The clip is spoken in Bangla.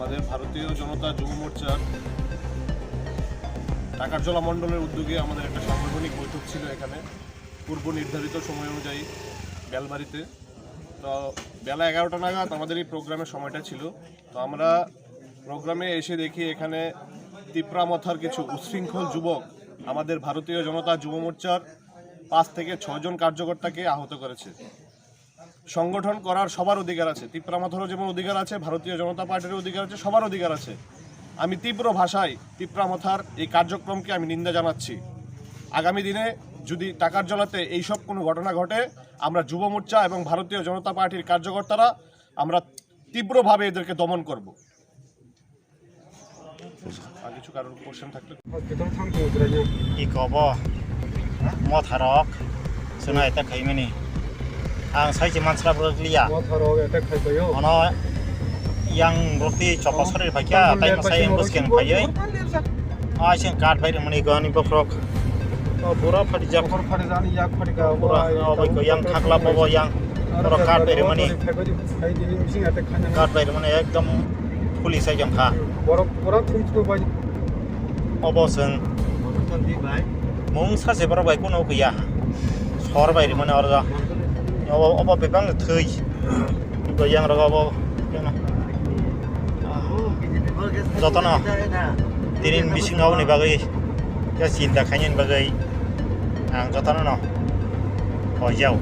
আমাদের ভারতীয় জনতা যুব মোর্চার টাকারজলা মণ্ডলের উদ্যোগে আমাদের একটা সাংগঠনিক বৈঠক ছিল এখানে পূর্ব নির্ধারিত সময় অনুযায়ী বেলবাড়িতে। তো বেলা 11টা নাগাদ আমাদের এই প্রোগ্রামের সময়টা ছিল। তো আমরা প্রোগ্রামে এসে দেখি এখানে তিপ্রামথার কিছু উচ্ছৃঙ্খল যুবক আমাদের ভারতীয় জনতা যুব মোর্চার 5 থেকে 6 জন কার্যকর্তাকে আহত করেছে। সংগঠন করার সবার অধিকার আছে, তিপ্রামথারও যেমন অধিকার আছে, ভারতীয় জনতা পার্টির অধিকার আছে, সবার অধিকার আছে। আমি তীব্র ভাষায় তিপ্রামথার এই কার্যক্রমকে আমি নিন্দা জানাচ্ছি। আগামী দিনে যদি টাকারজলাতে এইসব কোনো ঘটনা ঘটে, আমরা যুব মোর্চা এবং ভারতীয় জনতা পার্টির কার্যকর্তারা আমরা তীব্রভাবে এদেরকে দমন করব। আর কিছু কারোর কোশ্চেন থাকলে 이거보 모타록 스나이 딱 가이면이 ang 사이즈 만스라브로 리야 어느 양 롯데 접어 소리를 밝혀 타임 사이엔 버스겐 파이에 아신 카드 파이를 머니 거니 버프록 보라 파리자 보라 어버이고 양 탁라 버버 양 보라 카드 파이를 머니 카드 파이를 머니 एकदम पुलिस एकदम खा 어버슨 mong sa se bara bai ko no ko ya sor bai ri mane or da obo bebang thei ko yang ro obo yana jotona tinin bising au ni bagai ya sinta khanyen bagai ang jotona no ho yau